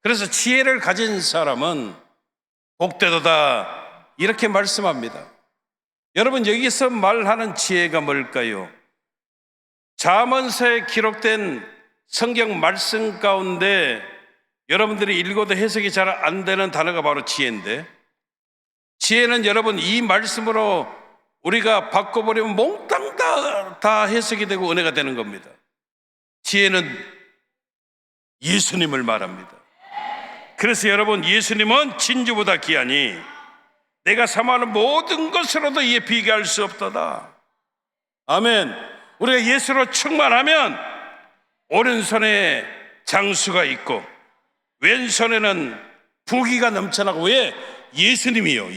그래서 지혜를 가진 사람은 복되도다 이렇게 말씀합니다. 여러분, 여기서 말하는 지혜가 뭘까요? 잠언서에 기록된 성경 말씀 가운데 여러분들이 읽어도 해석이 잘 안 되는 단어가 바로 지혜인데, 지혜는 여러분 이 말씀으로 우리가 바꿔버리면 몽땅 다 해석이 되고 은혜가 되는 겁니다. 지혜는 예수님을 말합니다. 그래서 여러분, 예수님은 진주보다 귀하니 내가 사모하는 모든 것으로도 이에 비교할 수 없도다. 아멘. 우리가 예수로 충만하면 오른손에 장수가 있고 왼손에는 부귀가 넘쳐나고, 왜? 예수님이요.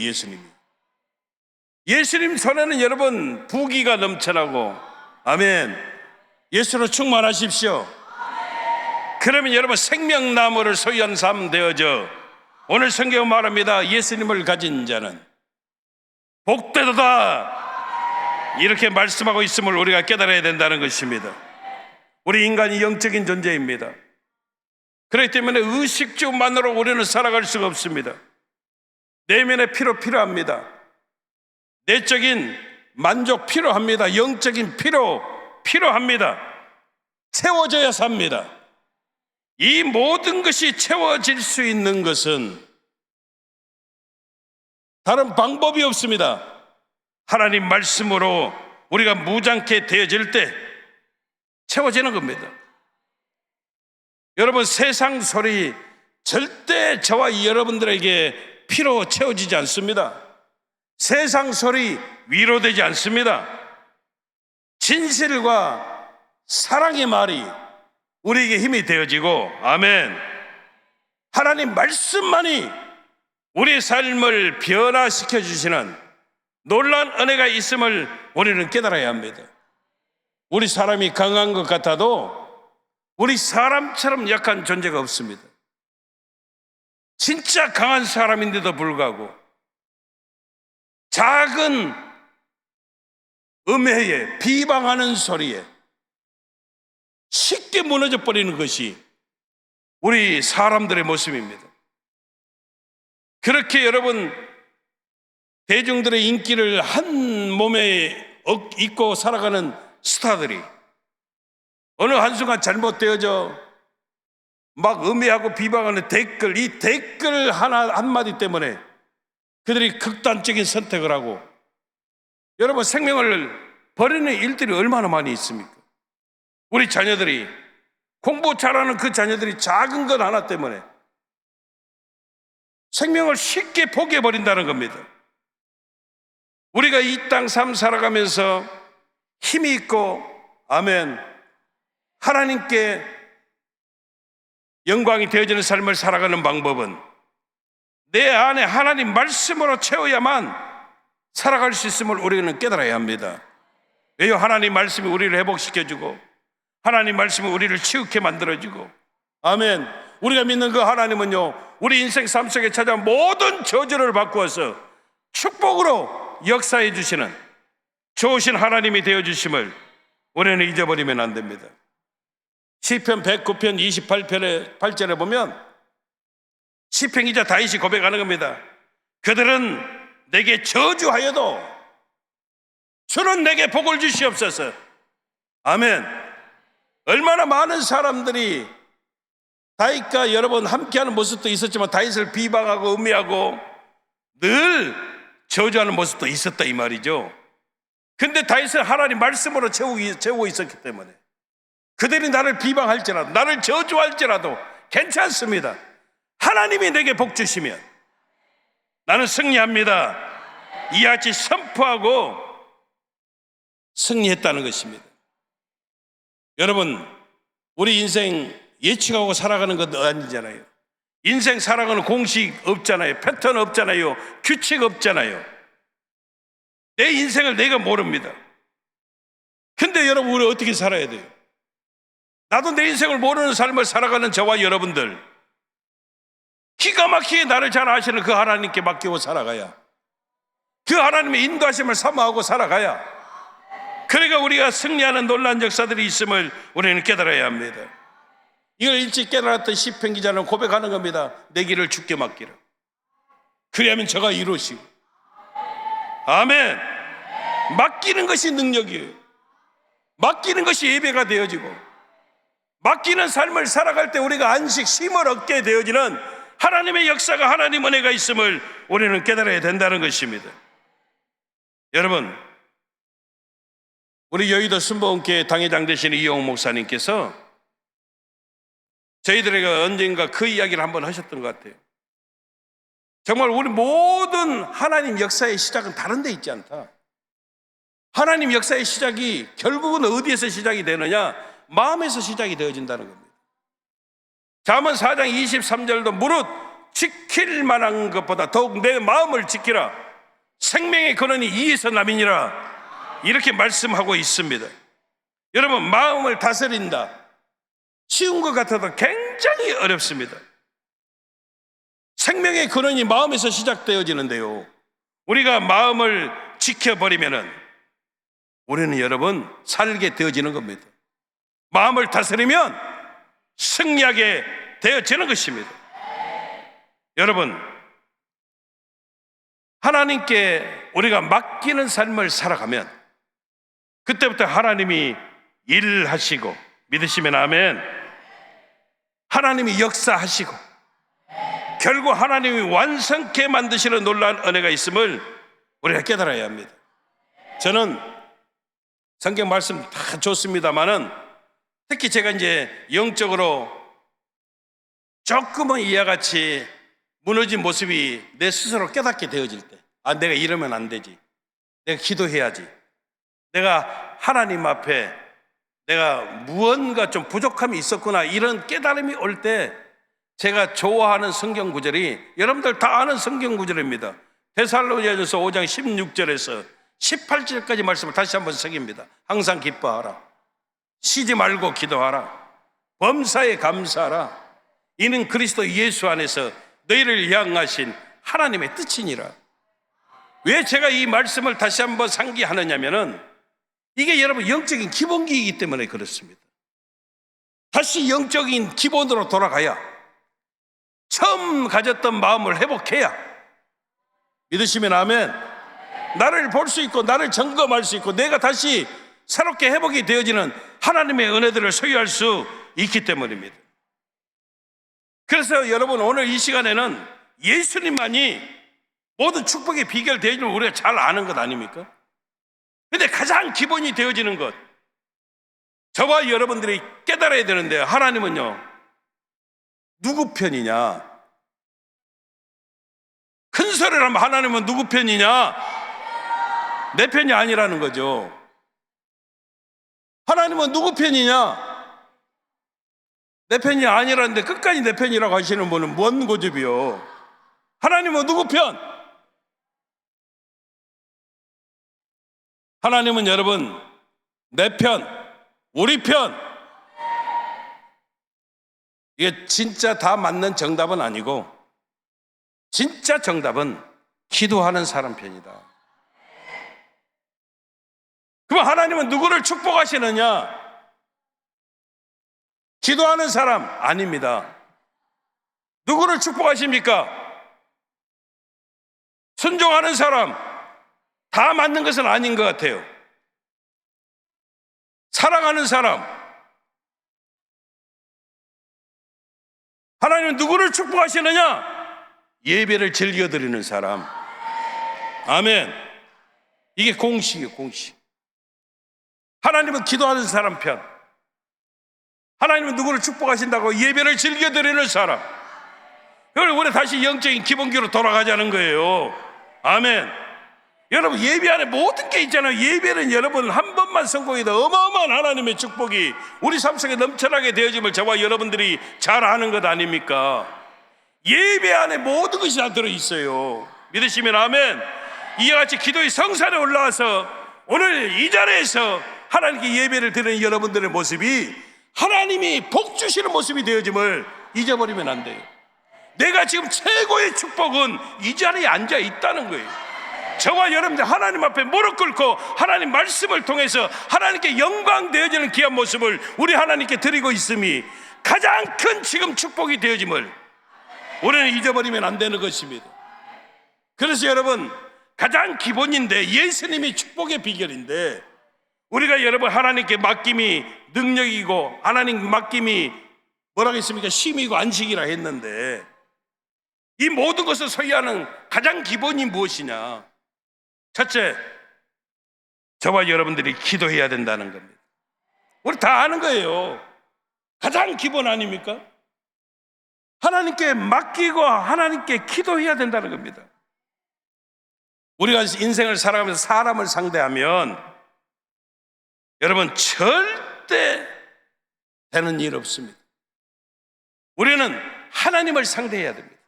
예수님 손에는 여러분 부귀가 넘쳐나고, 아멘. 예수로 충만하십시오. 그러면 여러분 생명나무를 소유한 삶 되어져 오늘 성경은 말합니다. 예수님을 가진 자는 복되도다 이렇게 말씀하고 있음을 우리가 깨달아야 된다는 것입니다. 우리 인간이 영적인 존재입니다. 그렇기 때문에 의식주만으로 우리는 살아갈 수가 없습니다. 내면의 피로 필요합니다. 내적인 만족 필요합니다. 영적인 피로 필요합니다. 채워져야 삽니다. 이 모든 것이 채워질 수 있는 것은 다른 방법이 없습니다. 하나님 말씀으로 우리가 무장케 되어질 때 채워지는 겁니다. 여러분, 세상 소리 절대 저와 여러분들에게 피로 채워지지 않습니다. 세상 소리 위로되지 않습니다. 진실과 사랑의 말이 우리에게 힘이 되어지고, 아멘. 하나님 말씀만이 우리의 삶을 변화시켜 주시는 놀라운 은혜가 있음을 우리는 깨달아야 합니다. 우리 사람이 강한 것 같아도 우리 사람처럼 약한 존재가 없습니다. 진짜 강한 사람인데도 불구하고 작은 음해에, 비방하는 소리에 쉽게 무너져 버리는 것이 우리 사람들의 모습입니다. 그렇게 여러분, 대중들의 인기를 한 몸에 입고 살아가는 스타들이 어느 한순간 잘못되어져 막 음해하고 비방하는 댓글, 이 댓글 한마디 때문에 그들이 극단적인 선택을 하고 여러분 생명을 버리는 일들이 얼마나 많이 있습니까? 우리 자녀들이, 공부 잘하는 그 자녀들이 작은 것 하나 때문에 생명을 쉽게 포기해버린다는 겁니다. 우리가 이 땅 삶 살아가면서 힘이 있고, 아멘, 하나님께 영광이 되어지는 삶을 살아가는 방법은 내 안에 하나님 말씀으로 채워야만 살아갈 수 있음을 우리는 깨달아야 합니다. 왜요? 하나님 말씀이 우리를 회복시켜주고 하나님 말씀이 우리를 치우게 만들어주고, 아멘. 우리가 믿는 그 하나님은요, 우리 인생 삶 속에 찾아온 모든 저주를 바꾸어서 축복으로 역사해 주시는 좋으신 하나님이 되어주심을 우리는 잊어버리면 안 됩니다. 시편 109편 28편의 8절에 보면 시편기자 다윗이 고백하는 겁니다. 그들은 내게 저주하여도 주는 내게 복을 주시옵소서. 아멘. 얼마나 많은 사람들이 다윗과 여러분 함께하는 모습도 있었지만 다윗을 비방하고 음해하고 늘 저주하는 모습도 있었다 이 말이죠. 근데 다윗은 하나님 말씀으로 채우고 있었기 때문에 그들이 나를 비방할지라도 나를 저주할지라도 괜찮습니다. 하나님이 내게 복 주시면 나는 승리합니다. 이같이 선포하고 승리했다는 것입니다. 여러분, 우리 인생 예측하고 살아가는 것 아니잖아요. 인생 살아가는 공식 없잖아요. 패턴 없잖아요. 규칙 없잖아요. 내 인생을 내가 모릅니다. 근데 여러분, 우리 어떻게 살아야 돼요? 나도 내 인생을 모르는 삶을 살아가는 저와 여러분들, 기가 막히게 나를 잘 아시는 그 하나님께 맡기고 살아가야, 그 하나님의 인도하심을 사모하고 살아가야, 그러니까 우리가 승리하는 놀라운 역사들이 있음을 우리는 깨달아야 합니다. 이걸 일찍 깨달았던 시편 기자는 고백하는 겁니다. 내 길을 주께 맡기라. 그리하면 저가 이루시고. 아멘. 맡기는 것이 능력이에요. 맡기는 것이 예배가 되어지고, 맡기는 삶을 살아갈 때 우리가 안식, 쉼을 얻게 되어지는 하나님의 역사가, 하나님 은혜가 있음을 우리는 깨달아야 된다는 것입니다. 여러분, 우리 여의도 순복음교회 당회장 되시는 이용욱 목사님께서 저희들에게 언젠가 그 이야기를 한번 하셨던 것 같아요. 정말 우리 모든 하나님 역사의 시작은 다른 데 있지 않다. 하나님 역사의 시작이 결국은 어디에서 시작이 되느냐? 마음에서 시작이 되어진다는 겁니다. 잠언 4장 23절도 무릇 지킬 만한 것보다 더욱 내 마음을 지키라. 생명의 근원이 이에서 남이니라. 이렇게 말씀하고 있습니다. 여러분, 마음을 다스린다. 쉬운 것 같아도 굉장히 어렵습니다. 생명의 근원이 마음에서 시작되어지는데요, 우리가 마음을 지켜버리면은 우리는 여러분 살게 되어지는 겁니다. 마음을 다스리면 승리하게 되어지는 것입니다. 여러분, 하나님께 우리가 맡기는 삶을 살아가면 그때부터 하나님이 일하시고, 믿으시면 아멘, 하나님이 역사하시고 결국 하나님이 완성케 만드시는 놀라운 은혜가 있음을 우리가 깨달아야 합니다. 저는 성경 말씀 다 좋습니다만은 특히 제가 이제 영적으로 조금은 이와 같이 무너진 모습이 내 스스로 깨닫게 되어질 때, 아, 내가 이러면 안 되지, 내가 기도해야지, 내가 하나님 앞에 내가 무언가 좀 부족함이 있었구나, 이런 깨달음이 올 때 제가 좋아하는 성경 구절이 여러분들 다 아는 성경 구절입니다. 데살로니가전서 5장 16절에서 18절까지 말씀을 다시 한번 새깁니다. 항상 기뻐하라, 쉬지 말고 기도하라, 범사에 감사하라, 이는 그리스도 예수 안에서 너희를 향하신 하나님의 뜻이니라. 왜 제가 이 말씀을 다시 한번 상기하느냐면은 이게 여러분 영적인 기본기이기 때문에 그렇습니다. 다시 영적인 기본으로 돌아가야, 처음 가졌던 마음을 회복해야, 믿으시면 아멘, 나를 볼 수 있고 나를 점검할 수 있고 내가 다시 새롭게 회복이 되어지는 하나님의 은혜들을 소유할 수 있기 때문입니다. 그래서 여러분, 오늘 이 시간에는 예수님만이 모든 축복의 비결 되어지는 우리가 잘 아는 것 아닙니까? 근데 가장 기본이 되어지는 것, 저와 여러분들이 깨달아야 되는데, 하나님은요 누구 편이냐? 큰 소리를 하면 하나님은 누구 편이냐? 내 편이 아니라는 거죠. 하나님은 누구 편이냐? 내 편이 아니라는데 끝까지 내 편이라고 하시는 분은 뭔 고집이요? 하나님은 누구 편? 하나님은 여러분 내 편, 우리 편. 이게 진짜 다 맞는 정답은 아니고, 진짜 정답은 기도하는 사람 편이다. 그럼 하나님은 누구를 축복하시느냐? 기도하는 사람 아닙니다. 누구를 축복하십니까? 순종하는 사람. 다 맞는 것은 아닌 것 같아요. 사랑하는 사람. 하나님은 누구를 축복하시느냐? 예배를 즐겨드리는 사람. 아멘. 이게 공식이에요, 공식. 하나님은 기도하는 사람 편, 하나님은 누구를 축복하신다고? 예배를 즐겨드리는 사람. 그걸 우리 다시 영적인 기본기로 돌아가자는 거예요. 아멘. 여러분, 예배 안에 모든 게 있잖아요. 예배는 여러분 한 번만 성공해도 어마어마한 하나님의 축복이 우리 삶 속에 넘쳐나게 되어짐을 저와 여러분들이 잘 아는 것 아닙니까? 예배 안에 모든 것이 다 들어있어요. 믿으시면 아멘. 이와 같이 기도의 성산에 올라와서 오늘 이 자리에서 하나님께 예배를 드리는 여러분들의 모습이 하나님이 복 주시는 모습이 되어짐을 잊어버리면 안 돼요. 내가 지금 최고의 축복은 이 자리에 앉아 있다는 거예요. 저와 여러분들 하나님 앞에 무릎 꿇고 하나님 말씀을 통해서 하나님께 영광 되어지는 귀한 모습을 우리 하나님께 드리고 있음이 가장 큰 지금 축복이 되어짐을 우리는 잊어버리면 안 되는 것입니다. 그래서 여러분, 가장 기본인데, 예수님이 축복의 비결인데, 우리가 여러분 하나님께 맡김이 능력이고 하나님 맡김이 뭐라고 했습니까? 쉼이고 안식이라 했는데, 이 모든 것을 소유하는 가장 기본이 무엇이냐? 첫째, 저와 여러분들이 기도해야 된다는 겁니다. 우리 다 아는 거예요. 가장 기본 아닙니까? 하나님께 맡기고 하나님께 기도해야 된다는 겁니다. 우리가 인생을 살아가면서 사람을 상대하면 여러분 절대 되는 일 없습니다. 우리는 하나님을 상대해야 됩니다.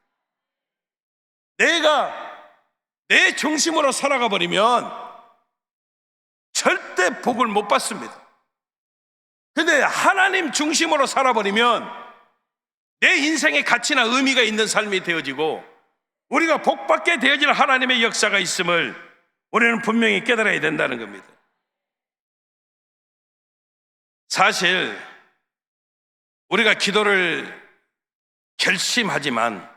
내가 내 중심으로 살아가 버리면 절대 복을 못 받습니다. 근데 하나님 중심으로 살아버리면 내 인생의 가치나 의미가 있는 삶이 되어지고 우리가 복받게 되어질 하나님의 역사가 있음을 우리는 분명히 깨달아야 된다는 겁니다. 사실 우리가 기도를 결심하지만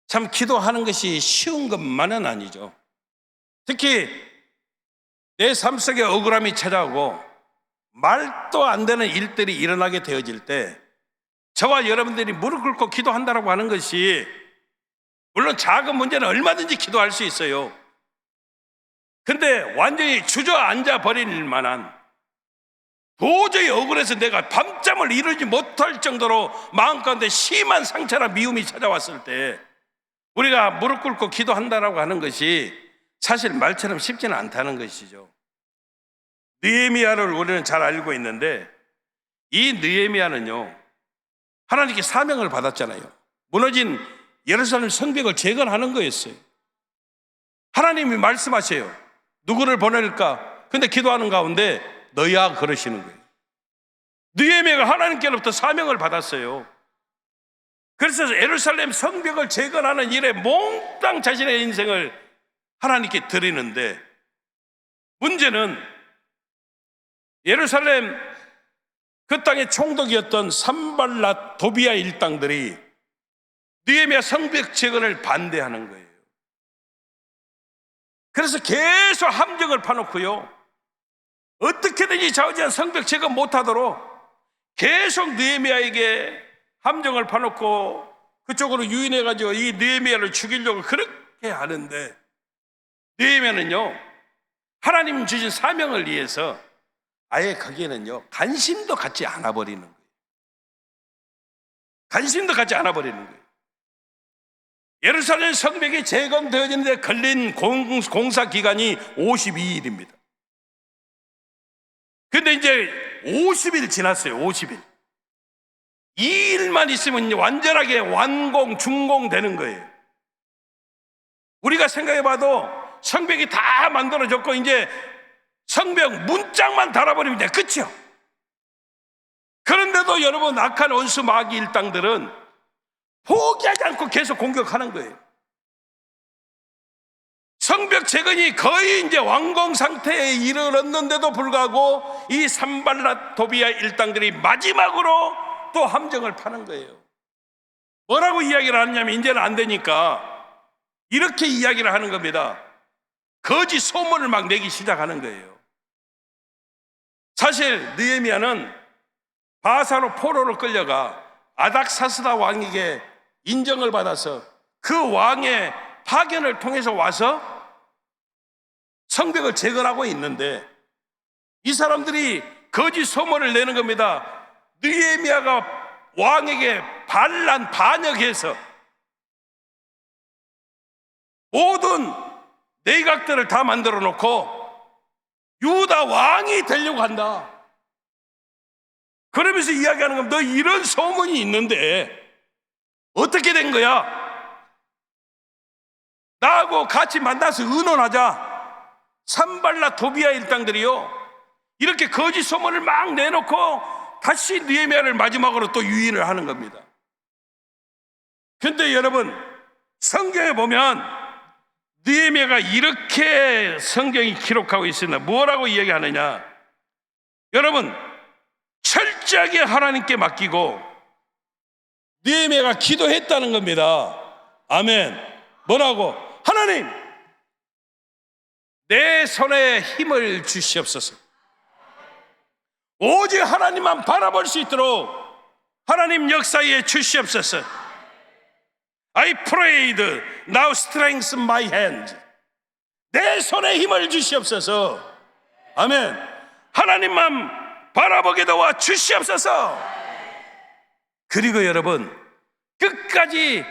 참 기도하는 것이 쉬운 것만은 아니죠. 특히 내 삶 속에 억울함이 찾아오고 말도 안 되는 일들이 일어나게 되어질 때 저와 여러분들이 무릎 꿇고 기도한다고 하는 것이, 물론 작은 문제는 얼마든지 기도할 수 있어요. 근데 완전히 주저앉아 버릴 만한, 도저히 억울해서 내가 밤잠을 이루지 못할 정도로 마음 가운데 심한 상처나 미움이 찾아왔을 때 우리가 무릎 꿇고 기도한다고 하는 것이 사실 말처럼 쉽지는 않다는 것이죠. 느헤미야를 우리는 잘 알고 있는데, 이 느헤미야는요 하나님께 사명을 받았잖아요. 무너진 예루살렘 성벽을 재건하는 거였어요. 하나님이 말씀하세요. 누구를 보낼까? 근데 기도하는 가운데 너야 그러시는 거예요. 느헤미야가 하나님께로부터 사명을 받았어요. 그래서 예루살렘 성벽을 재건하는 일에 몽땅 자신의 인생을 하나님께 드리는데, 문제는 예루살렘 그 땅의 총독이었던 산발랏 도비아 일당들이 느헤미야 성벽 재건을 반대하는 거예요. 그래서 계속 함정을 파놓고요, 어떻게든지 좌우지간 성벽 재건 못하도록 계속 느헤미야에게 함정을 파놓고 그쪽으로 유인해가지고 이 느헤미야를 죽이려고 그렇게 하는데, 느헤미야는요 하나님 주신 사명을 위해서 아예 거기에는요 관심도 갖지 않아 버리는 거예요. 관심도 갖지 않아 버리는 거예요. 예루살렘 성벽이 재건되어지는데 걸린 공사 기간이 52일입니다. 근데 이제 50일 지났어요. 50일. 2일만 있으면 완전하게 완공, 준공되는 거예요. 우리가 생각해봐도 성벽이 다 만들어졌고 이제 성벽 문짝만 달아버리면 돼. 끝이요. 그런데도 여러분, 악한 원수 마귀 일당들은 포기하지 않고 계속 공격하는 거예요. 성벽 재건이 거의 이제 완공 상태에 이르렀는데도 불구하고 이 산발랏 도비아 일당들이 마지막으로 또 함정을 파는 거예요. 뭐라고 이야기를 하느냐면, 이제는 안 되니까 이렇게 이야기를 하는 겁니다. 거짓 소문을 막 내기 시작하는 거예요. 사실 느헤미야는 바사로 포로로 끌려가 아닥사스다 왕에게 인정을 받아서 그 왕의 파견을 통해서 와서 성벽을 재건하고 있는데, 이 사람들이 거짓 소문을 내는 겁니다. 느헤미야가 왕에게 반역해서 모든 내각들을 다 만들어 놓고 유다 왕이 되려고 한다. 그러면서 이야기하는 겁니다. 너 이런 소문이 있는데 어떻게 된 거야? 나하고 같이 만나서 의논하자. 산발랏 도비아 일당들이요 이렇게 거짓 소문을 막 내놓고 다시 느헤미야를 마지막으로 또 유인을 하는 겁니다. 그런데 여러분, 성경에 보면 느헤미야가 이렇게 성경이 기록하고 있습니다. 뭐라고 이야기하느냐? 여러분, 철저하게 하나님께 맡기고 느헤미야가 기도했다는 겁니다. 아멘. 뭐라고? 하나님, 내 손에 힘을 주시옵소서. 오직 하나님만 바라볼 수 있도록 하나님 역사에 주시옵소서. I prayed, now strengthen my hand. 내 손에 힘을 주시옵소서. 아멘. 하나님만 바라보게 도와 주시옵소서. 그리고 여러분, 끝까지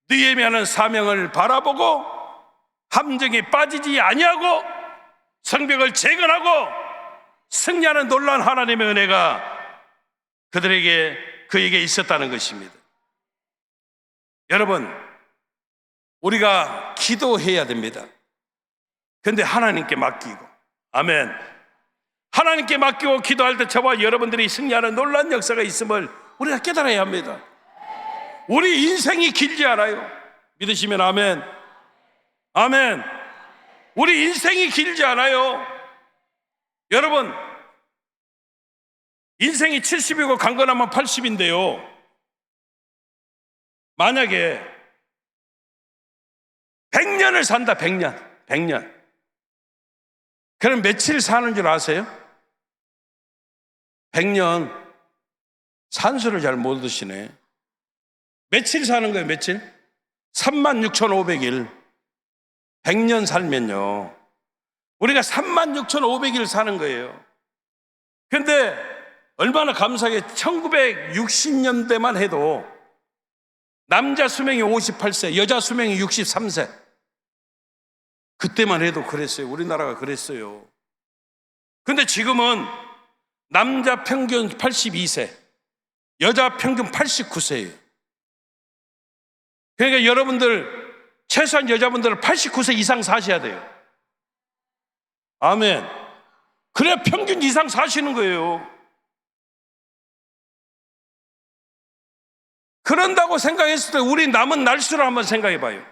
느헤미야는 사명을 바라보고 함정에 빠지지 아니하고 성벽을 재건하고 승리하는 놀라운 하나님의 은혜가 그에게 있었다는 것입니다. 여러분, 우리가 기도해야 됩니다. 그런데 하나님께 맡기고, 아멘. 하나님께 맡기고 기도할 때 저와 여러분들이 승리하는 놀라운 역사가 있음을 우리가 깨달아야 합니다. 우리 인생이 길지 않아요. 믿으시면 아멘. 아멘. 우리 인생이 길지 않아요. 여러분, 인생이 70이고 강건하면 80인데요. 만약에 100년을 산다, 100년. 그럼 며칠 사는 줄 아세요? 100년. 산수를 잘 못 드시네. 며칠 사는 거예요, 며칠? 36,500일. 100년 살면요, 우리가 36,500일 사는 거예요. 근데 얼마나 감사하게 1960년대만 해도 남자 수명이 58세, 여자 수명이 63세. 그때만 해도 그랬어요. 우리나라가 그랬어요. 근데 지금은 남자 평균 82세, 여자 평균 89세예요. 그러니까 여러분들 최소한 여자분들은 89세 이상 사셔야 돼요. 아멘. 그래야 평균 이상 사시는 거예요. 그런다고 생각했을 때 우리 남은 날수를 한번 생각해 봐요.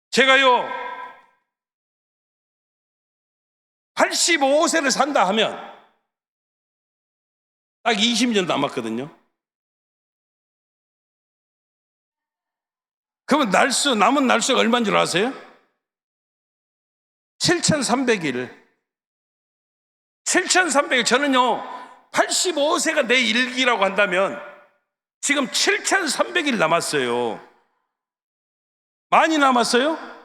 제가요 85세를 산다 하면 딱 20년 남았거든요. 그러면 남은 날수가 얼마인 줄 아세요? 7,300일. 7,300일. 저는요 85세가 내 일기라고 한다면 지금 7,300일 남았어요. 많이 남았어요?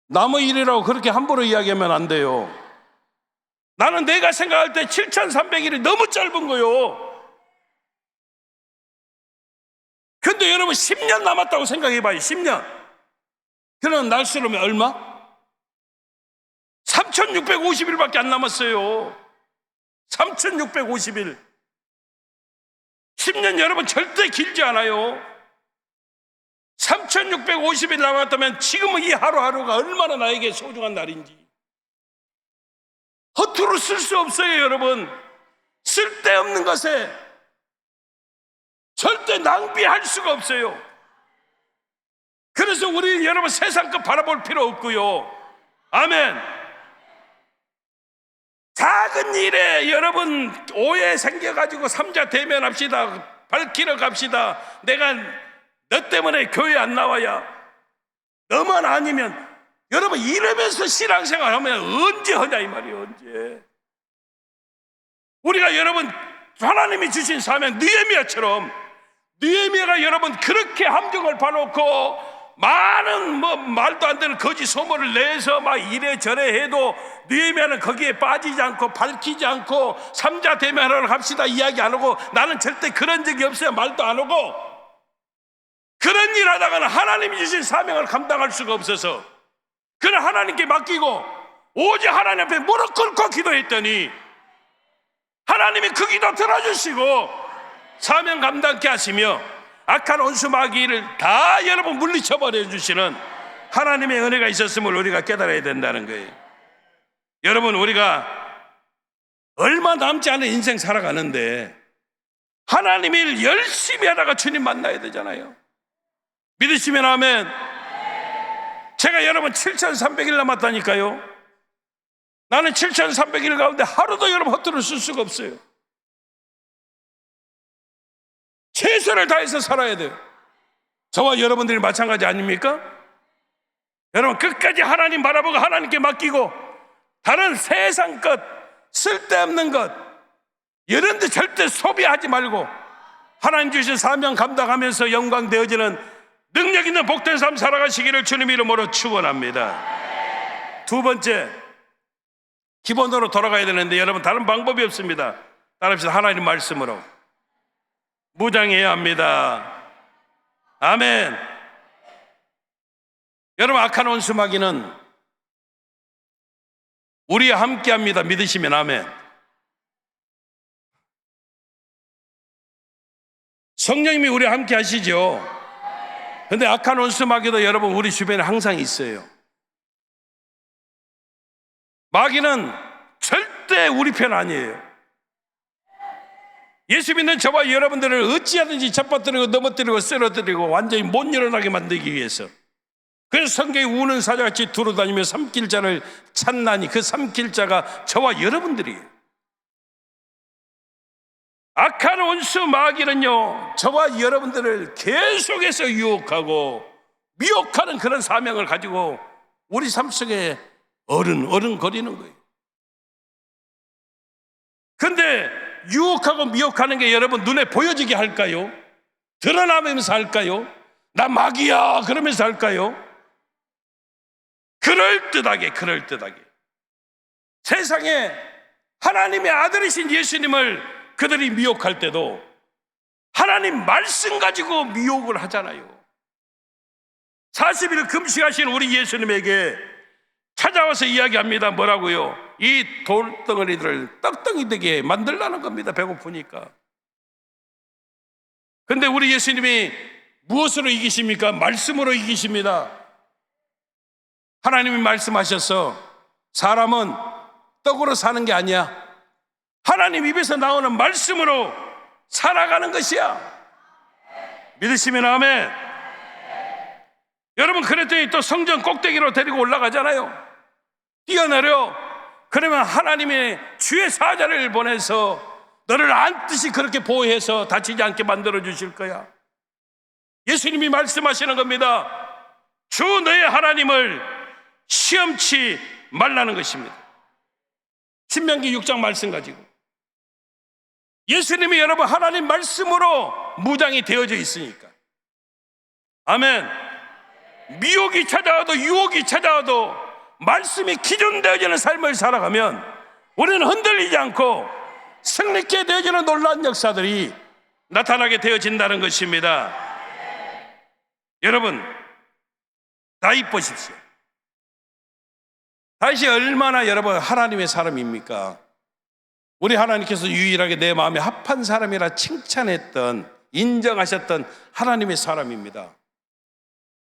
남의 일이라고 그렇게 함부로 이야기하면 안 돼요. 나는 내가 생각할 때 7,300일이 너무 짧은 거요. 근데 여러분 10년 남았다고 생각해봐요. 10년. 그럼 날수로면 얼마? 3,650일밖에 안 남았어요. 3,650일. 10년 여러분 절대 길지 않아요. 3,650일 남았다면 지금은 이 하루하루가 얼마나 나에게 소중한 날인지 허투루 쓸 수 없어요. 여러분, 쓸데없는 것에 절대 낭비할 수가 없어요. 그래서 우리 여러분 세상 것 바라볼 필요 없고요. 아멘. 작은 일에 여러분 오해 생겨가지고 삼자 대면합시다. 밝히러 갑시다. 내가 너 때문에 교회 안 나와야, 너만 아니면, 여러분 이러면서 신앙생활 하면 언제 하냐 이 말이에요. 언제. 우리가 여러분 하나님이 주신 사명, 느헤미야가 여러분 그렇게 함정을 봐놓고 많은 말도 안 되는 거짓 소문을 내서 막 이래저래 해도 느헤미야는 거기에 빠지지 않고 밝히지 않고 삼자 대면하러 갑시다 이야기 안 하고, 나는 절대 그런 적이 없어요. 말도 안 하고. 그런 일 하다가는 하나님이 주신 사명을 감당할 수가 없어서 그는 하나님께 맡기고 오직 하나님 앞에 무릎 꿇고 기도했더니 하나님이 그 기도 들어주시고 사명 감당케 하시며 악한 원수 마귀를 다 여러분 물리쳐버려 주시는 하나님의 은혜가 있었음을 우리가 깨달아야 된다는 거예요. 여러분, 우리가 얼마 남지 않은 인생 살아가는데 하나님의 일 열심히 하다가 주님 만나야 되잖아요. 믿으시면 아멘. 제가 여러분 7,300일 남았다니까요. 나는 7,300일 가운데 하루도 여러분 헛되이 쓸 수가 없어요. 최선을 다해서 살아야 돼요. 저와 여러분들이 마찬가지 아닙니까? 여러분 끝까지 하나님 바라보고 하나님께 맡기고 다른 세상 것, 쓸데없는 것 이런 데 절대 소비하지 말고 하나님 주신 사명 감당하면서 영광 되어지는 능력 있는 복된 삶 살아가시기를 주님 이름으로 축원합니다. 두 번째, 기본으로 돌아가야 되는데 여러분 다른 방법이 없습니다. 따라합시다. 하나님 말씀으로 무장해야 합니다. 아멘. 여러분 악한 원수 마귀는 우리와 함께합니다. 믿으시면 아멘. 성령님이 우리와 함께 하시죠. 그런데 악한 원수 마귀도 여러분 우리 주변에 항상 있어요. 마귀는 절대 우리 편 아니에요. 예수 믿는 저와 여러분들을 어찌하든지 잡아뜨리고 넘어뜨리고 쓰러뜨리고 완전히 못 일어나게 만들기 위해서, 그래서 성경이 우는 사자같이 두루다니며 삼킬 자를 찾나니 그 삼킬 자가 저와 여러분들이에요. 악한 원수 마귀는요 저와 여러분들을 계속해서 유혹하고 미혹하는 그런 사명을 가지고 우리 삶 속에 어른거리는 거예요. 근데 유혹하고 미혹하는 게 여러분 눈에 보여지게 할까요? 드러나면서 할까요? 나 마귀야 그러면서 할까요? 그럴듯하게 세상에 하나님의 아들이신 예수님을 그들이 미혹할 때도 하나님 말씀 가지고 미혹을 하잖아요. 40일 금식하신 우리 예수님에게 찾아와서 이야기합니다. 뭐라고요? 이 돌덩어리들을 떡덩이 되게 만들라는 겁니다. 배고프니까. 근데 우리 예수님이 무엇으로 이기십니까? 말씀으로 이기십니다. 하나님이 말씀하셔서 사람은 떡으로 사는 게 아니야. 하나님 입에서 나오는 말씀으로 살아가는 것이야. 믿으시면 아멘. 여러분 그랬더니 또 성전 꼭대기로 데리고 올라가잖아요. 뛰어내려. 그러면 하나님의 주의 사자를 보내서 너를 안듯이 그렇게 보호해서 다치지 않게 만들어 주실 거야. 예수님이 말씀하시는 겁니다. 주 너의 하나님을 시험치 말라는 것입니다. 신명기 6장 말씀 가지고 예수님이 여러분 하나님 말씀으로 무장이 되어져 있으니까. 아멘. 미혹이 찾아와도 유혹이 찾아와도 말씀이 기준되어지는 삶을 살아가면 우리는 흔들리지 않고 승리케 되어지는 놀라운 역사들이 나타나게 되어진다는 것입니다. 여러분 다윗 보십시오. 다윗이 얼마나 여러분 하나님의 사람입니까? 우리 하나님께서 유일하게 내 마음에 합한 사람이라 칭찬했던, 인정하셨던 하나님의 사람입니다.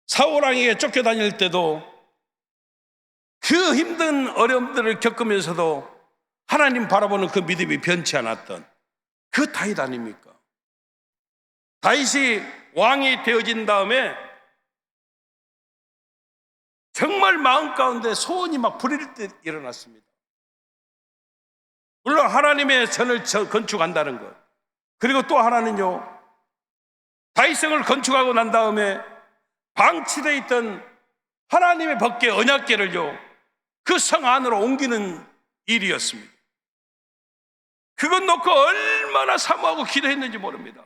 사울왕에게 쫓겨다닐 때도 그 힘든 어려움들을 겪으면서도 하나님 바라보는 그 믿음이 변치 않았던 그 다윗 아닙니까? 다윗이 왕이 되어진 다음에 정말 마음 가운데 소원이 막 부릴 때 일어났습니다. 물론 하나님의 선을 건축한다는 것, 그리고 또 하나는요 다윗성을 건축하고 난 다음에 방치되어 있던 하나님의 법궤 언약궤를요 그 성 안으로 옮기는 일이었습니다. 그것 놓고 얼마나 사모하고 기도했는지 모릅니다.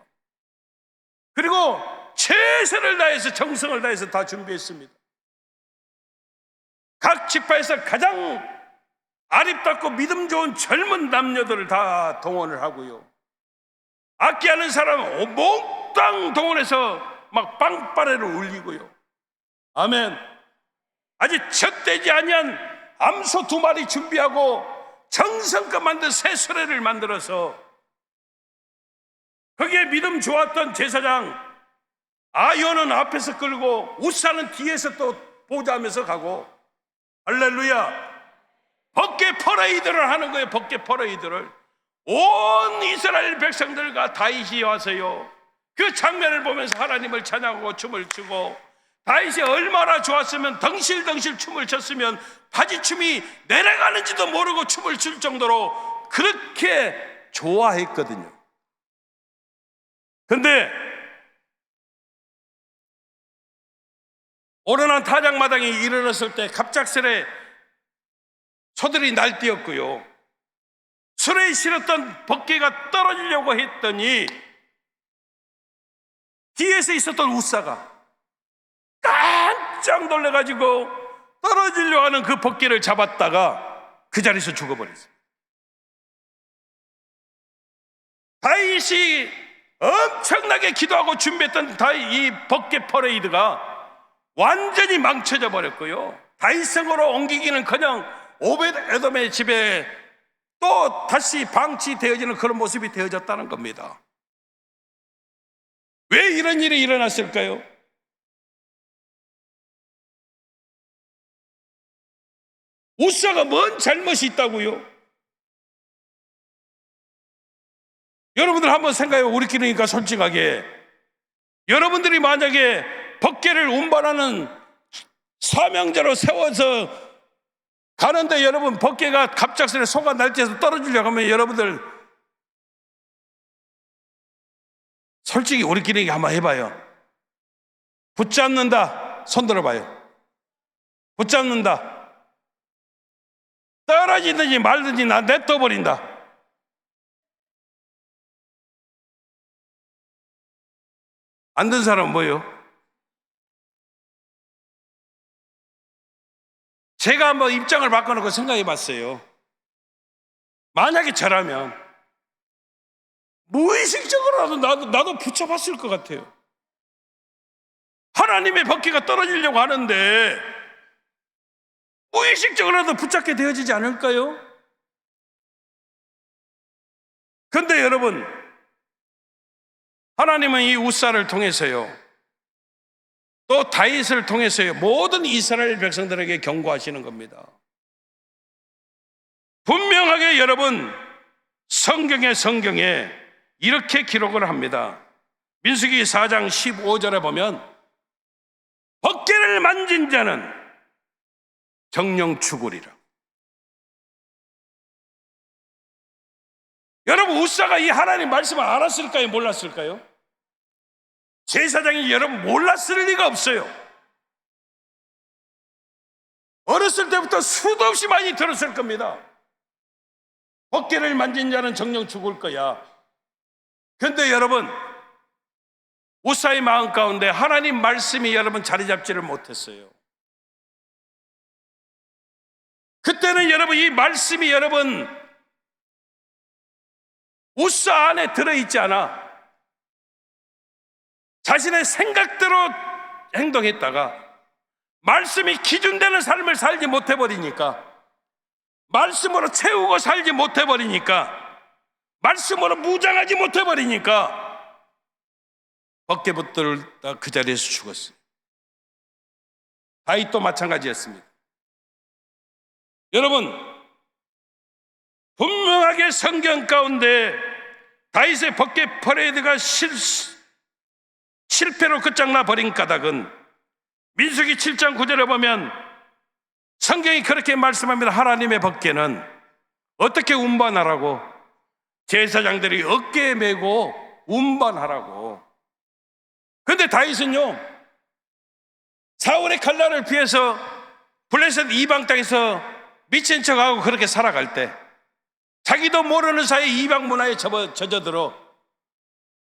그리고 최선을 다해서 정성을 다해서 다 준비했습니다. 각 지파에서 가장 아립답고 믿음 좋은 젊은 남녀들을 다 동원을 하고요, 악기하는 사람 몽땅 동원해서 막 빵빠레를 울리고요. 아멘. 아직 젖되지 아니한 암소 2마리 준비하고 정성껏 만든 새 수레를 만들어서 거기에 믿음 좋았던 제사장 아요는 앞에서 끌고 우사는 뒤에서 또 보좌하면서 가고, 할렐루야, 법궤 퍼레이드를 하는 거예요. 법궤 퍼레이드를 온 이스라엘 백성들과 다윗이 와서요 그 장면을 보면서 하나님을 찬양하고 춤을 추고 다윗이 얼마나 좋았으면 덩실덩실 춤을 췄으면 바지춤이 내려가는지도 모르고 춤을 출 정도로 그렇게 좋아했거든요. 근데 오르난 타작마당에 이르렀을 때 갑작스레 소들이 날뛰었고요, 수레에 실었던 벗개가 떨어지려고 했더니 뒤에서 있었던 우사가 깜짝 놀래가지고 떨어지려고 하는 그 벗개를 잡았다가 그 자리에서 죽어버렸어요. 다윗이 엄청나게 기도하고 준비했던 이 벗개 퍼레이드가 완전히 망쳐져 버렸고요, 다윗성으로 옮기기는커녕 오벳에돔의 집에 또 다시 방치되어지는 그런 모습이 되어졌다는 겁니다. 왜 이런 일이 일어났을까요? 우사가 뭔 잘못이 있다고요? 여러분들 한번 생각해요. 우리끼리니까 솔직하게. 여러분들이 만약에 벗개를 운반하는 사명자로 세워서 가는데 여러분 벗개가 갑작스레 소가 날뛰어서 떨어지려고 하면 여러분들 솔직히 우리끼리 한번 해봐요. 붙잡는다, 손 들어봐요. 붙잡는다, 떨어지든지 말든지 나 냅둬버린다. 안 든 사람은 뭐예요? 제가 한번 입장을 바꿔놓고 생각해 봤어요. 만약에 저라면 무의식적으로라도 나도 붙여봤을 것 같아요. 하나님의 벗개가 떨어지려고 하는데 무의식적으로라도 붙잡게 되어지지 않을까요? 그런데 여러분, 하나님은 이 우사를 통해서요, 또 다윗을 통해서요, 모든 이스라엘 백성들에게 경고하시는 겁니다. 분명하게 여러분, 성경에 이렇게 기록을 합니다. 민수기 4장 15절에 보면 벗개를 만진 자는 정령 죽으리라. 여러분, 우사가 이 하나님 말씀을 알았을까요? 몰랐을까요? 제사장이 여러분 몰랐을 리가 없어요. 어렸을 때부터 수도 없이 많이 들었을 겁니다. 벗개를 만진 자는 정령 죽을 거야. 그런데 여러분, 우사의 마음 가운데 하나님 말씀이 여러분 자리 잡지를 못했어요. 그때는 여러분 이 말씀이 여러분 우사 안에 들어있지 않아 자신의 생각대로 행동했다가 말씀이 기준되는 삶을 살지 못해버리니까, 말씀으로 채우고 살지 못해버리니까, 말씀으로 무장하지 못해버리니까 벗개 붙들다 그 자리에서 죽었어요. 다윗도 마찬가지였습니다. 여러분, 분명하게 성경 가운데 다윗의 벗개 퍼레이드가 실패로 끝장나 버린 까닭은 민수기 7장 9절에 보면 성경이 그렇게 말씀합니다. 하나님의 벗개는 어떻게 운반하라고? 제사장들이 어깨에 메고 운반하라고. 그런데 다윗은요, 사울의 칼날을 피해서 블레셋 이방 땅에서 미친 척하고 그렇게 살아갈 때 자기도 모르는 사이에 이방 문화에 젖어들어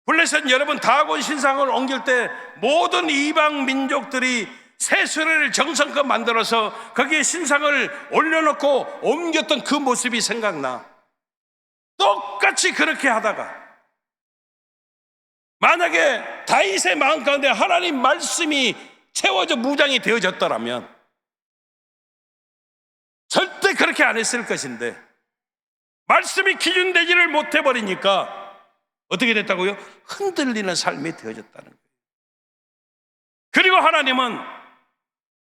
블레셋 여러분 다곤 신상을 옮길 때 모든 이방 민족들이 새 수레를 정성껏 만들어서 거기에 신상을 올려놓고 옮겼던 그 모습이 생각나. 똑같이 그렇게 하다가 만약에 다윗의 마음 가운데 하나님 말씀이 채워져 무장이 되어졌더라면 절대 그렇게 안 했을 것인데 말씀이 기준되지를 못해버리니까 어떻게 됐다고요? 흔들리는 삶이 되어졌다는 거예요. 그리고 하나님은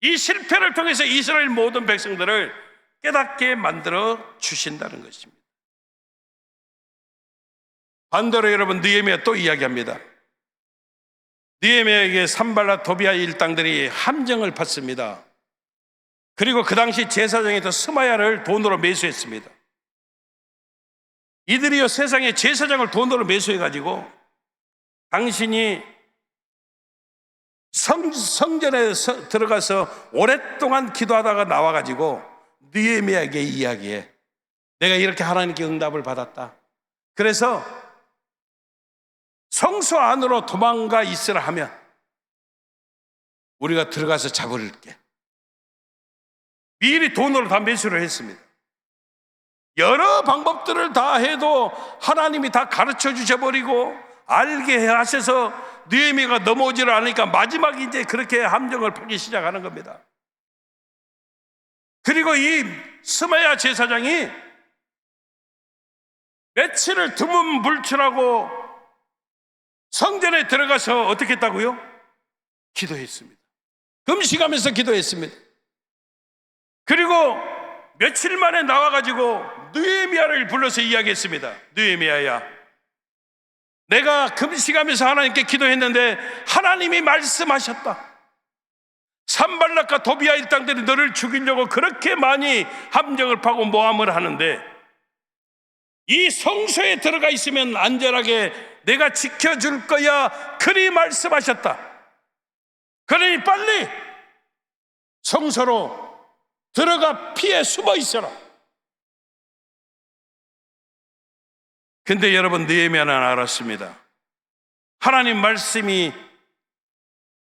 이 실패를 통해서 이스라엘 모든 백성들을 깨닫게 만들어 주신다는 것입니다. 반대로 여러분 느헤미야 또 이야기합니다. 느헤미야에게 산발랏 도비아 일당들이 함정을 팠습니다. 그리고 그 당시 제사장에서 스마야를 돈으로 매수했습니다. 이들이요 세상에 제사장을 돈으로 매수해가지고 당신이 성전에 들어가서 오랫동안 기도하다가 나와가지고 느헤미야에게 이야기해. 내가 이렇게 하나님께 응답을 받았다. 그래서 성소 안으로 도망가 있으라 하면 우리가 들어가서 잡을게. 미리 돈으로 다 매수를 했습니다. 여러 방법들을 다 해도 하나님이 다 가르쳐 주셔버리고 알게 하셔서 느헤미야가 넘어오지를 않으니까 마지막에 이제 그렇게 함정을 파기 시작하는 겁니다. 그리고 이 스마야 제사장이 며칠을 두문불출하고 성전에 들어가서 어떻게 했다고요? 기도했습니다. 금식하면서 기도했습니다. 그리고 며칠 만에 나와가지고 느헤미야를 불러서 이야기했습니다. 느헤미야야, 내가 금식하면서 하나님께 기도했는데 하나님이 말씀하셨다. 산발락과 도비아 일당들이 너를 죽이려고 그렇게 많이 함정을 파고 모함을 하는데 이 성소에 들어가 있으면 안전하게 내가 지켜줄 거야. 그리 말씀하셨다. 그러니 빨리 성소로 들어가 피해 숨어 있어라. 근데 여러분, 느헤미야는 알았습니다. 하나님 말씀이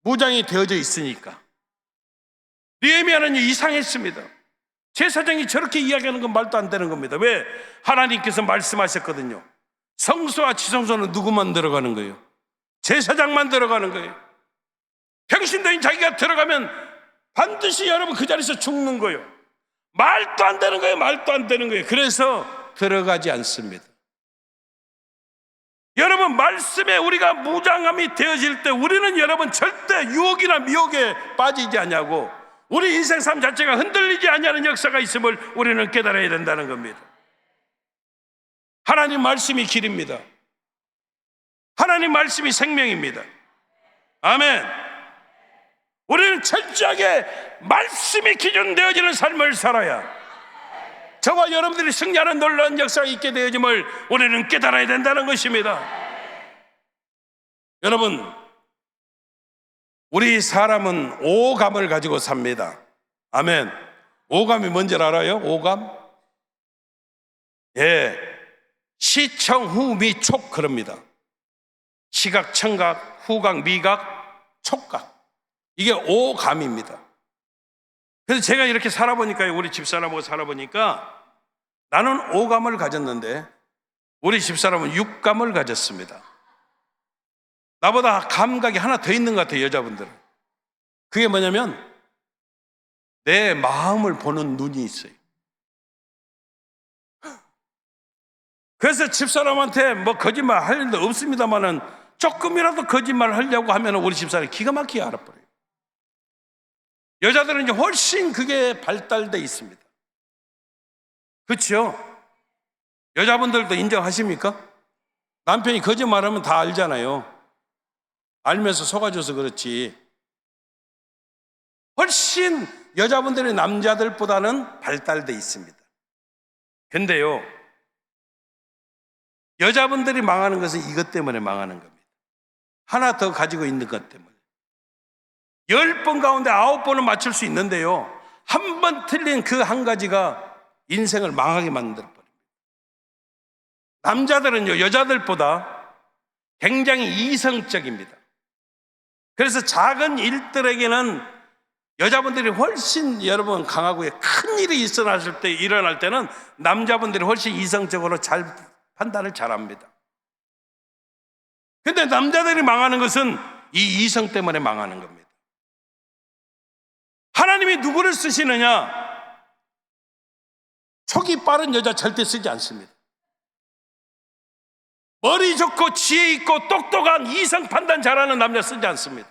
무장이 되어져 있으니까. 느헤미야는 이상했습니다. 제사장이 저렇게 이야기하는 건 말도 안 되는 겁니다. 왜? 하나님께서 말씀하셨거든요. 성소와 지성소는 누구만 들어가는 거예요? 제사장만 들어가는 거예요. 평신도인 자기가 들어가면 반드시 여러분 그 자리에서 죽는 거예요. 말도 안 되는 거예요. 말도 안 되는 거예요. 그래서 들어가지 않습니다. 여러분, 말씀에 우리가 무장함이 되어질 때 우리는 여러분 절대 유혹이나 미혹에 빠지지 않냐고, 우리 인생 삶 자체가 흔들리지 않냐는 역사가 있음을 우리는 깨달아야 된다는 겁니다. 하나님 말씀이 길입니다. 하나님 말씀이 생명입니다. 아멘. 우리는 철저하게 말씀이 기준되어지는 삶을 살아야 저와 여러분들이 승리하는 놀라운 역사가 있게 되어짐을 우리는 깨달아야 된다는 것입니다. 여러분, 우리 사람은 오감을 가지고 삽니다. 아멘. 오감이 뭔지 알아요? 오감? 예, 시청, 후, 미, 촉 그럽니다. 시각, 청각, 후각, 미각, 촉각. 이게 오감입니다. 그래서 제가 이렇게 살아보니까요, 우리 집사람하고 살아보니까 나는 오감을 가졌는데 우리 집사람은 육감을 가졌습니다. 나보다 감각이 하나 더 있는 것 같아요, 여자분들은. 그게 뭐냐면 내 마음을 보는 눈이 있어요. 그래서 집사람한테 뭐 거짓말 할 일도 없습니다만은 조금이라도 거짓말 하려고 하면 우리 집사람이 기가 막히게 알아버려요. 여자들은 이제 훨씬 그게 발달돼 있습니다. 그렇죠? 여자분들도 인정하십니까? 남편이 거짓말하면 다 알잖아요. 알면서 속아줘서 그렇지. 훨씬 여자분들이 남자들보다는 발달돼 있습니다. 근데요, 여자분들이 망하는 것은 이것 때문에 망하는 겁니다. 하나 더 가지고 있는 것 때문에. 10번 가운데 9번은 맞출 수 있는데요, 한 번 틀린 그 한 가지가 인생을 망하게 만들어버립니다. 남자들은요, 여자들보다 굉장히 이성적입니다. 그래서 작은 일들에게는 여자분들이 훨씬 여러분 강하고요, 큰 일이 일어날 때는 남자분들이 훨씬 이성적으로 잘 판단을 잘합니다. 근데 남자들이 망하는 것은 이 이성 때문에 망하는 겁니다. 하나님이 누구를 쓰시느냐? 촉이 빠른 여자 절대 쓰지 않습니다. 머리 좋고 지혜 있고 똑똑한 이성 판단 잘하는 남자 쓰지 않습니다.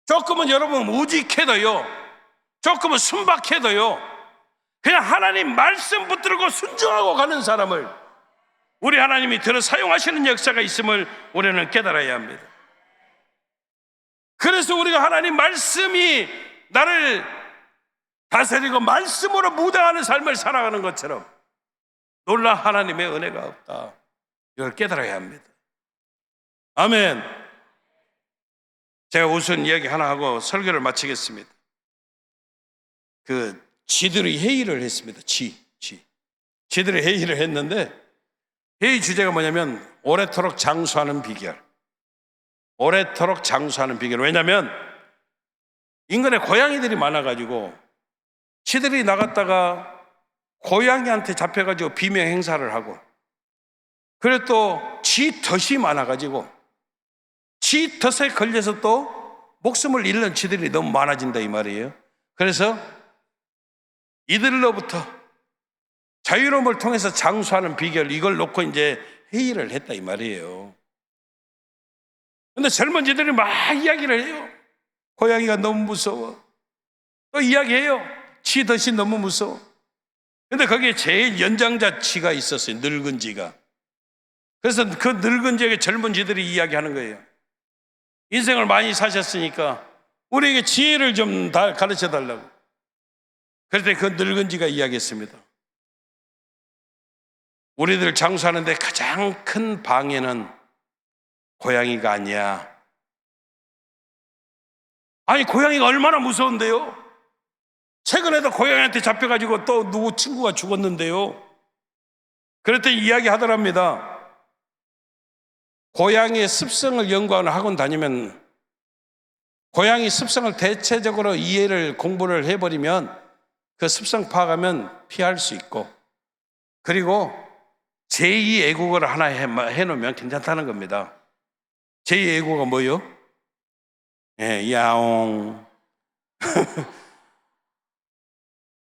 조금은 여러분 우직해도요, 조금은 순박해도요, 그냥 하나님 말씀 붙들고 순종하고 가는 사람을 우리 하나님이 들어 사용하시는 역사가 있음을 우리는 깨달아야 합니다. 그래서 우리가 하나님 말씀이 나를 다스리고 말씀으로 무장하는 삶을 살아가는 것처럼 놀라운 하나님의 은혜가 없다, 이걸 깨달아야 합니다. 아멘. 제가 우선 이야기 하나 하고 설교를 마치겠습니다. 지들이 회의를 했습니다. 지들이 회의를 했는데, 회의 주제가 뭐냐면 오래도록 장수하는 비결. 오래도록 장수하는 비결. 왜냐하면 인근에 고양이들이 많아가지고 지들이 나갔다가 고양이한테 잡혀가지고 비명 행사를 하고, 그리고 또 지 덫이 많아가지고 지 덫에 걸려서 또 목숨을 잃는 지들이 너무 많아진다 이 말이에요. 그래서 이들로부터 자유로움을 통해서 장수하는 비결, 이걸 놓고 이제 회의를 했다 이 말이에요. 근데 젊은이들이 막 이야기를 해요. 고양이가 너무 무서워. 또 이야기해요. 지 덫이 너무 무서워. 근데 거기에 제일 연장자 지가 있었어요. 늙은 지가. 그래서 그 늙은 지에게 젊은 지들이 이야기하는 거예요. 인생을 많이 사셨으니까 우리에게 지혜를 좀 가르쳐 달라고. 그럴 때 그 늙은 지가 이야기했습니다. 우리들 장수하는데 가장 큰 방해는 고양이가 아니야. 아니, 고양이가 얼마나 무서운데요? 최근에도 고양이한테 잡혀가지고 또 누구 친구가 죽었는데요. 그랬더니 이야기하더랍니다. 고양이의 습성을 연구하는 학원 다니면 고양이 습성을 대체적으로 이해를 공부를 해버리면 그 습성 파악하면 피할 수 있고, 그리고 제2 애국어를 하나 해놓으면 괜찮다는 겁니다. 제2 애국어가 뭐요? 야옹.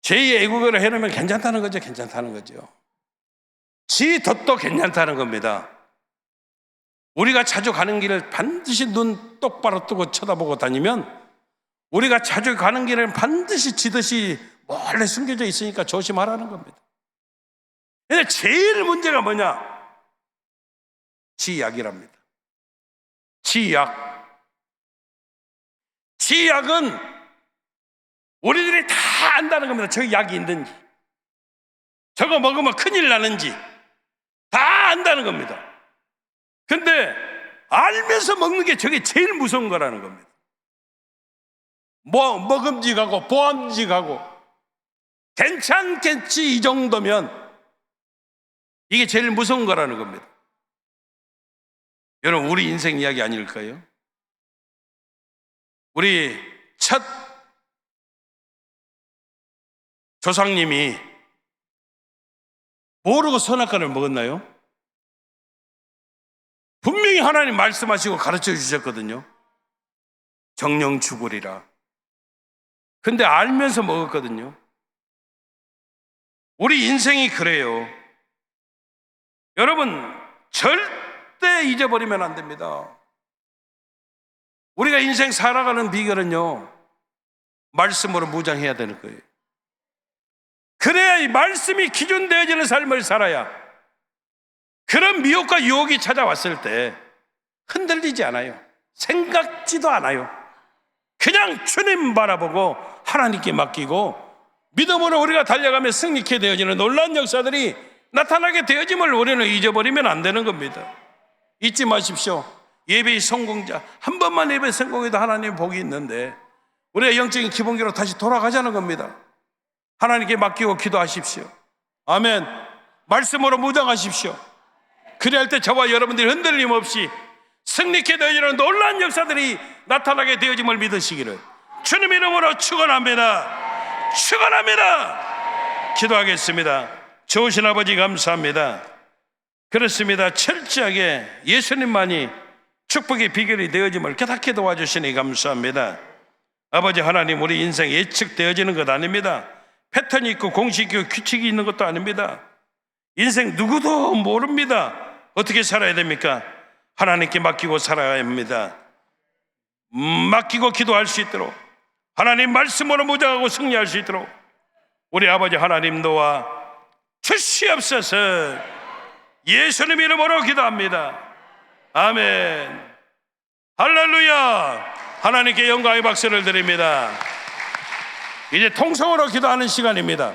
제2 애국어를 해놓으면 괜찮다는 거죠. 괜찮다는 거죠. 지 덫도 괜찮다는 겁니다. 우리가 자주 가는 길을 반드시 눈 똑바로 뜨고 쳐다보고 다니면 우리가 자주 가는 길은 반드시 지듯이 몰래 숨겨져 있으니까 조심하라는 겁니다. 근데 제일 문제가 뭐냐? 지약이랍니다. 지약. 지약은 우리들이 다 안다는 겁니다. 저 약이 있는지, 저거 먹으면 큰일 나는지 다 안다는 겁니다. 근데 알면서 먹는 게 저게 제일 무서운 거라는 겁니다. 먹음직하고 보암직하고 괜찮겠지 이 정도면 이게 제일 무서운 거라는 겁니다. 여러분, 우리 인생 이야기 아닐까요? 우리 첫 조상님이 모르고 선악과를 먹었나요? 분명히 하나님 말씀하시고 가르쳐 주셨거든요. 정령 죽으리라. 근데 알면서 먹었거든요. 우리 인생이 그래요. 여러분, 절대 잊어버리면 안 됩니다. 우리가 인생 살아가는 비결은요, 말씀으로 무장해야 되는 거예요. 그래야 이 말씀이 기준되어지는 삶을 살아야 그런 미혹과 유혹이 찾아왔을 때 흔들리지 않아요. 생각지도 않아요. 그냥 주님 바라보고 하나님께 맡기고 믿음으로 우리가 달려가며 승리케 되어지는 놀라운 역사들이 나타나게 되어짐을 우리는 잊어버리면 안 되는 겁니다. 잊지 마십시오. 예배의 성공자, 한 번만 예배 성공해도 하나님의 복이 있는데 우리가 영적인 기본기로 다시 돌아가자는 겁니다. 하나님께 맡기고 기도하십시오. 아멘. 말씀으로 무장하십시오. 그래야 할 때 저와 여러분들이 흔들림 없이 승리케 되어지는 놀라운 역사들이 나타나게 되어짐을 믿으시기를 주님 이름으로 축원합니다. 축원합니다. 기도하겠습니다. 좋으신 아버지 감사합니다. 그렇습니다. 철저하게 예수님만이 축복의 비결이 되어짐을 깨닫게 도와주시니 감사합니다. 아버지 하나님, 우리 인생 예측되어지는 것 아닙니다. 패턴이 있고 공식이 있고 규칙이 있는 것도 아닙니다. 인생 누구도 모릅니다. 어떻게 살아야 됩니까? 하나님께 맡기고 살아야 합니다. 맡기고 기도할 수 있도록, 하나님 말씀으로 무장하고 승리할 수 있도록 우리 아버지 하나님 도와 주시옵소서. 예수님 이름으로 기도합니다. 아멘. 할렐루야. 하나님께 영광의 박수를 드립니다. 이제 통성으로 기도하는 시간입니다.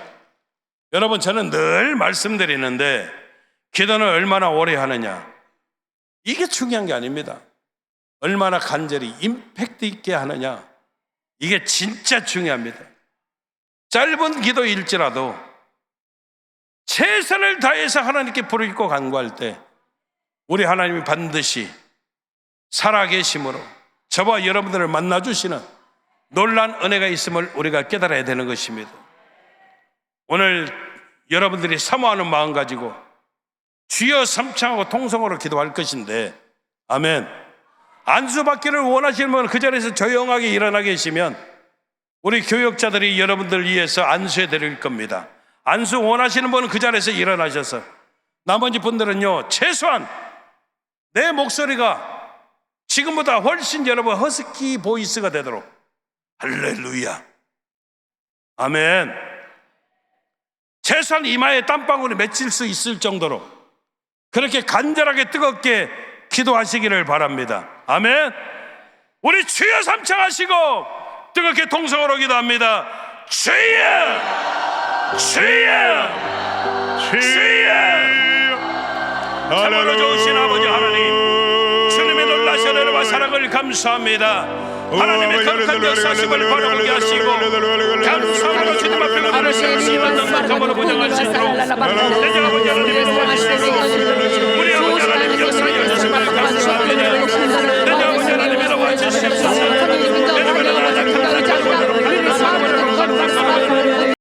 여러분, 저는 늘 말씀드리는데 기도는 얼마나 오래 하느냐, 이게 중요한 게 아닙니다. 얼마나 간절히 임팩트 있게 하느냐, 이게 진짜 중요합니다. 짧은 기도일지라도 최선을 다해서 하나님께 부르짖고 간구할 때 우리 하나님이 반드시 살아계심으로 저와 여러분들을 만나주시는 놀라운 은혜가 있음을 우리가 깨달아야 되는 것입니다. 오늘 여러분들이 사모하는 마음 가지고 주여 삼창하고 통성으로 기도할 것인데, 아멘. 안수받기를 원하시는 분은 그 자리에서 조용하게 일어나 계시면 우리 교역자들이 여러분들 위해서 안수해 드릴 겁니다. 안수 원하시는 분은 그 자리에서 일어나셔서, 나머지 분들은요, 최소한 내 목소리가 지금보다 훨씬 여러분 허스키 보이스가 되도록, 할렐루야, 아멘, 최소한 이마에 땀방울이 맺힐 수 있을 정도로 그렇게 간절하게 뜨겁게 기도하시기를 바랍니다. 아멘. 우리 주여 삼창하시고 뜨겁게 통성으로 기도합니다. 주여, 주여, 주여. 참으로 좋으신 아버지 하나님, 주님의 놀라신 은혜와 사랑을 감사합니다. 하나님의 거룩한 역사심을 바라보게 하시고 감사함으로 주님 앞에 나를 세우시는 능력함으로 보장하시도록 내가 아버지 하나님의 도와주시고